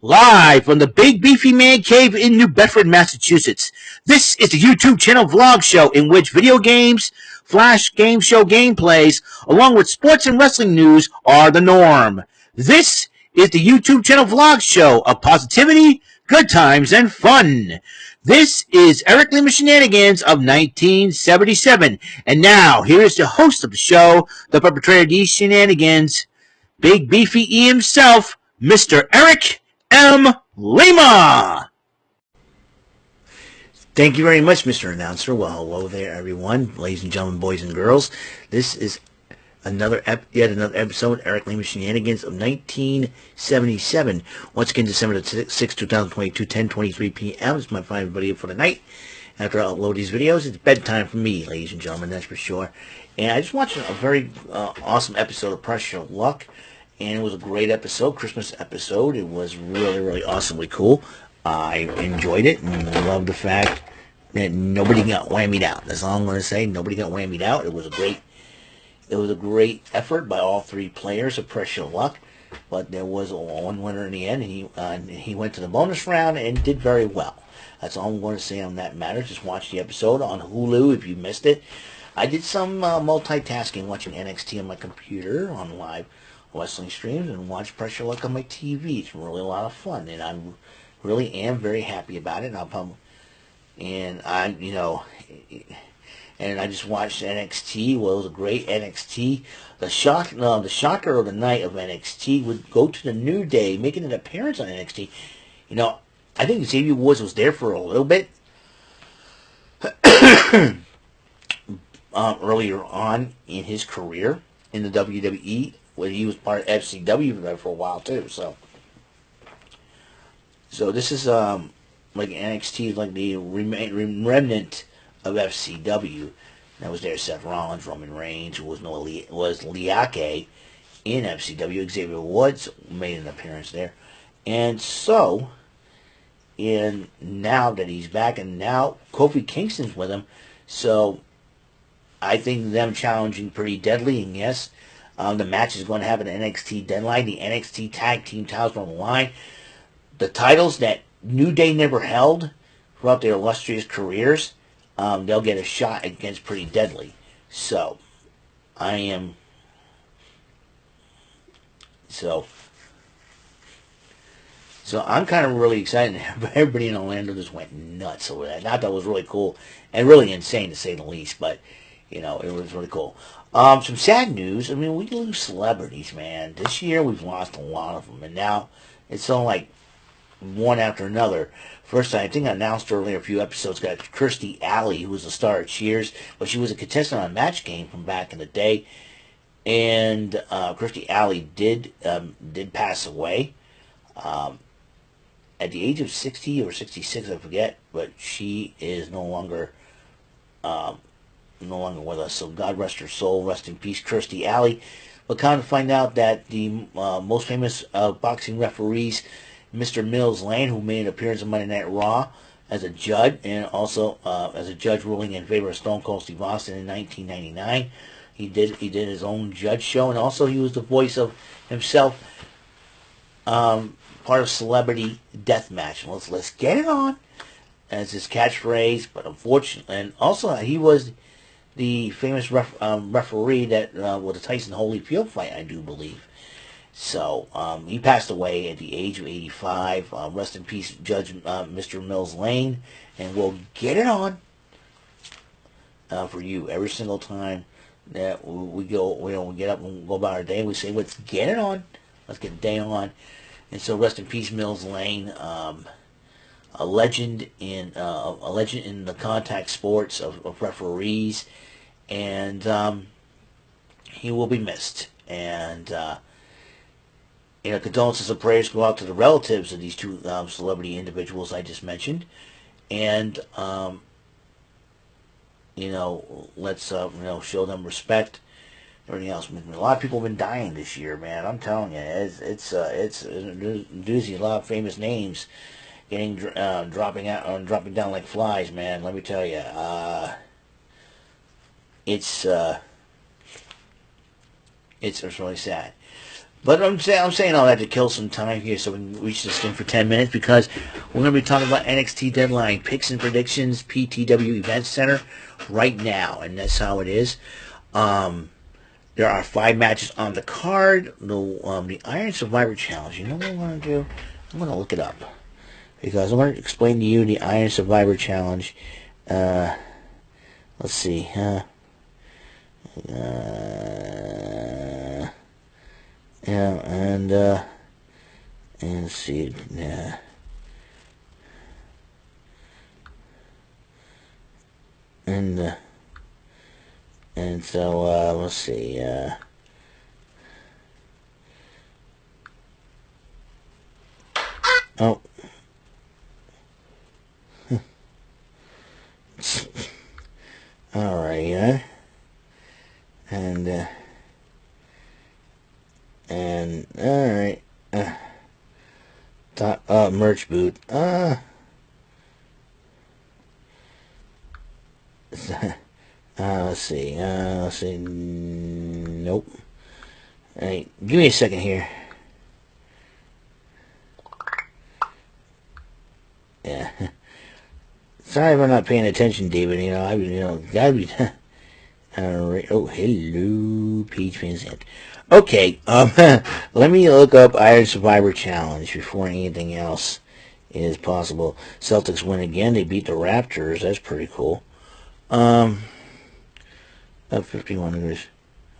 Live from the Big Beefy Man Cave in New Bedford, Massachusetts. This is the YouTube channel vlog show in which video games, flash game show gameplays, along with sports and wrestling news are the norm. This is the YouTube channel vlog show of positivity, good times, and fun. This is Eric Lima Shenanigans of 1977. And now, here's the host of the show, the perpetrator of these shenanigans, Big Beefy E himself, Mr. Eric M. Lima. Thank you very much, Mr. Announcer. Well, hello there, everyone, ladies and gentlemen, boys and girls. This is yet another episode, Eric Lima Shenanigans of 1977. Once again, December 6, 2022, 10:23 p.m. It's my fine buddy for the night. After I upload these videos, it's bedtime for me, ladies and gentlemen, that's for sure. And I just watched a very awesome episode of Pressure Luck. And it was a great episode, Christmas episode. It was really, really awesomely cool. I enjoyed it and loved the fact that nobody got whammied out. That's all I'm going to say. Nobody got whammied out. It was a great effort by all three players of Pressure Luck. But there was one winner in the end. And he went to the bonus round and did very well. That's all I'm going to say on that matter. Just watch the episode on Hulu if you missed it. I did some multitasking, watching NXT on my computer on live wrestling streams and watch Pressure Luck on my TV. It's really a lot of fun, and I really am very happy about it. And I just watched NXT. Well, it was a great NXT. The shocker of the night of NXT would go to the New Day, making an appearance on NXT. You know, I think Xavier Woods was there for a little bit earlier on in his career in the WWE. Well, he was part of FCW for a while too. So this is like NXT, like the remnant of FCW. That was there. Seth Rollins, Roman Reigns, who was Liake in FCW. Xavier Woods made an appearance there, and now that he's back, and now Kofi Kingston's with him, so I think them challenging Pretty Deadly, and yes. The match is going to have an NXT Deadline. The NXT Tag Team titles on the line. The titles that New Day never held throughout their illustrious careers, they'll get a shot against Pretty Deadly. So, I'm kind of really excited. Everybody in Orlando just went nuts over that. I thought that was really cool and really insane to say the least, but you know, it was really cool. Some sad news. I mean, we lose celebrities, man. This year we've lost a lot of them, and now it's all like one after another. First, I think I announced earlier a few episodes ago, Kirstie Alley, who was a star at Cheers, but she was a contestant on Match Game from back in the day, and Kirstie Alley did pass away at the age of 60 or 66, I forget, but she is no longer with us, so God rest her soul, rest in peace, Kirstie Alley. But kind of find out that the most famous boxing referees, Mr. Mills Lane, who made an appearance on Monday Night Raw as a judge, and also as a judge ruling in favor of Stone Cold Steve Austin in 1999. He did his own judge show, and also he was the voice of himself, part of Celebrity Deathmatch. Let's get it on, as his catchphrase. But unfortunately, and also he was the famous referee that with the Tyson Holyfield fight, I do believe. So he passed away at the age of 85. Rest in peace, Judge Mr. Mills Lane, and we'll get it on for you every single time that we go. We get up and go about our day. We say, "Let's get it on. Let's get the day on." And so, rest in peace, Mills Lane. A legend in the contact sports of referees, and he will be missed. And condolences and prayers go out to the relatives of these two celebrity individuals I just mentioned, and let's show them respect. Everything else. A lot of people have been dying this year, man. I'm telling you, it's a doozy. A lot of famous names getting dropping down like flies, man. Let me tell you, it's really sad. But I'm saying all that to kill some time here so we can reach this thing for 10 minutes because we're going to be talking about NXT Deadline, picks and predictions, PTW Event Center right now. And that's how it is. There are 5 matches on the card. The Iron Survivor Challenge. You know what I want to do? I'm going to look it up. Because I want to explain to you the Iron Survivor Challenge. Let's see. Yeah, and see, yeah. And so, let's see, oh. Alright, yeah. And alright. Merch boot. Let's see. Nope. Alright, give me a second here. Yeah. Sorry if I'm not paying attention, David. Gotta be. Alright. Oh, hello, Peach Vincent. Okay, let me look up Iron Survivor Challenge before anything else is possible. Celtics win again. They beat the Raptors. That's pretty cool. 51 degrees.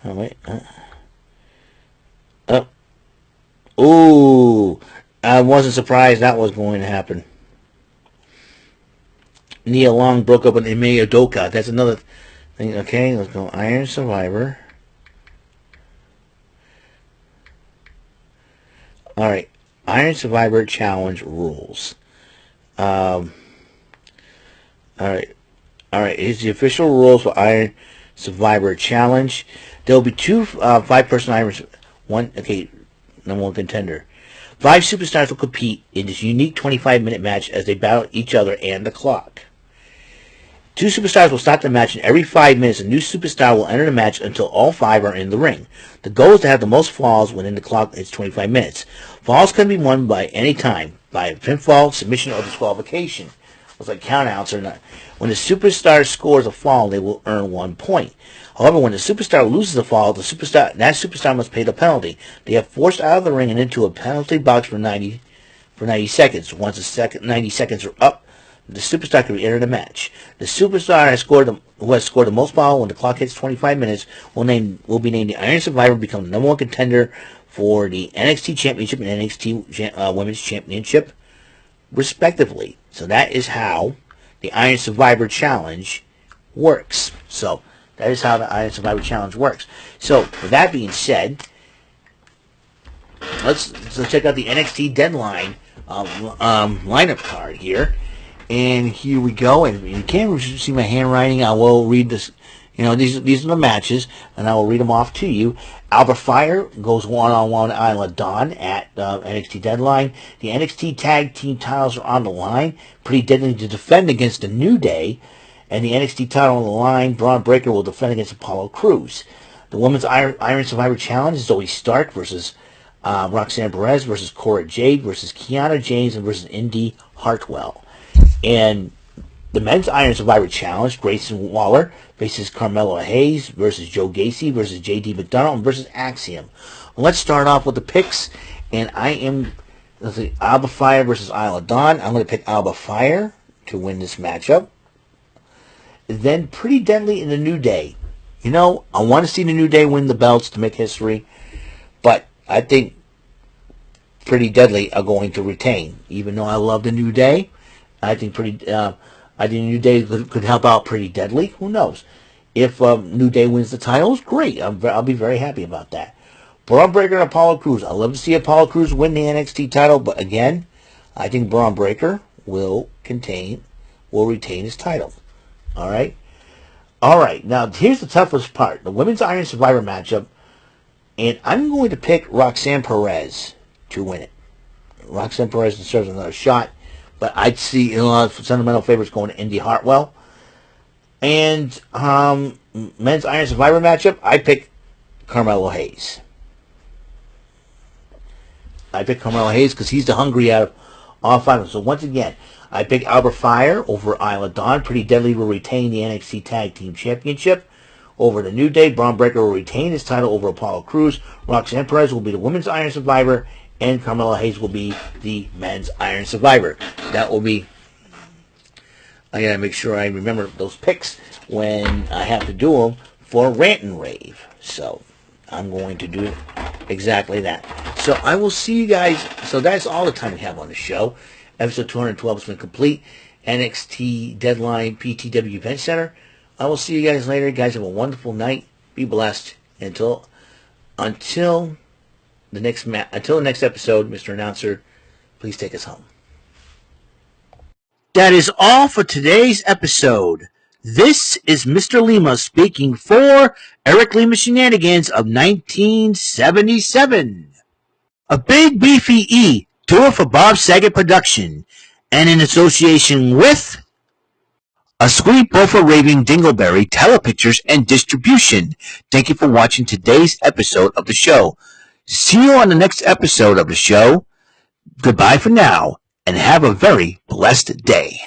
Oh, wait. Ooh. I wasn't surprised that was going to happen. Nia Long broke up with Ime Udoka. That's another thing. Okay, let's go. Iron Survivor. Alright. Iron Survivor Challenge rules. Alright. Here's the official rules for Iron Survivor Challenge. There will be 2 5-person Iron... number 1 contender. 5 superstars will compete in this unique 25-minute match as they battle each other and the clock. 2 superstars will start the match, and every 5 minutes a new superstar will enter the match until all 5 are in the ring. The goal is to have the most falls within the clock is 25 minutes. Falls can be won by any time, by pinfall, submission, or disqualification. It's like countouts or not. When the superstar scores a fall, they will earn 1 point. However, when the superstar loses a fall, that superstar must pay the penalty. They are forced out of the ring and into a penalty box for 90 seconds. Once the 90 seconds are up, the superstar can re-enter the match. The superstar who has scored the most falls when the clock hits 25 minutes will be named the Iron Survivor and become the number 1 contender for the NXT Championship and NXT Women's Championship, respectively. So that is how the Iron Survivor Challenge works. So that is how the Iron Survivor Challenge works. So with that being said, let's check out the NXT Deadline lineup card here. And here we go. And you can't see my handwriting. I will read this. These are the matches, and I will read them off to you. Alba Fire goes one-on-one with Isla Dawn at NXT Deadline. The NXT Tag Team titles are on the line. Pretty Deadly to defend against the New Day. And the NXT title on the line, Braun Breaker will defend against Apollo Crews. The Women's Iron Survivor Challenge is Zoe Stark versus Roxanne Perez versus Cora Jade versus Kiana James and versus Indy Hartwell. And the Men's Iron Survivor Challenge, Grayson Waller faces Carmelo Hayes versus Joe Gacy versus J.D. McDonald versus Axiom. Let's start off with the picks. And let's see, Alba Fire versus Isla Dawn. I'm going to pick Alba Fire to win this matchup. Then Pretty Deadly in the New Day. I want to see the New Day win the belts to make history. But I think Pretty Deadly are going to retain. Even though I love the New Day, I think New Day could help out Pretty Deadly. Who knows? If New Day wins the titles, great. I'll be very happy about that. Braun Breaker and Apollo Crews. I'd love to see Apollo Crews win the NXT title, but again, I think Braun Breaker will retain his title. All right. Now here's the toughest part: the Women's Iron Survivor matchup, and I'm going to pick Roxanne Perez to win it. Roxanne Perez deserves another shot. But I'd see a lot of sentimental favorites going to Indy Hartwell. And Men's Iron Survivor matchup, I pick Carmelo Hayes. I picked Carmelo Hayes because he's the hungry out of all 5 of them. So once again, I picked Albert Fire over Isla Dawn. Pretty Deadly will retain the NXT Tag Team Championship over the New Day. Braun Breaker will retain his title over Apollo Crews. Roxanne Perez will be the Women's Iron Survivor. And Carmelo Hayes will be the Men's Iron Survivor. That will be... I gotta make sure I remember those picks when I have to do them for Rant and Rave. So I'm going to do exactly that. So I will see you guys. So that's all the time we have on the show. Episode 212 has been complete. NXT Deadline PTW Event Center. I will see you guys later. You guys have a wonderful night. Be blessed. Until the next episode, Mr. Announcer, please take us home. That is all for today's episode. This is Mr. Lima speaking for Eric Lima Shenanigans of 1977. A Big Beefy E tour for Bob Saget production, and in association with A Sweet Bofa Raving Dingleberry Telepictures and Distribution. Thank you for watching today's episode of the show. See you on the next episode of the show. Goodbye for now, and have a very blessed day.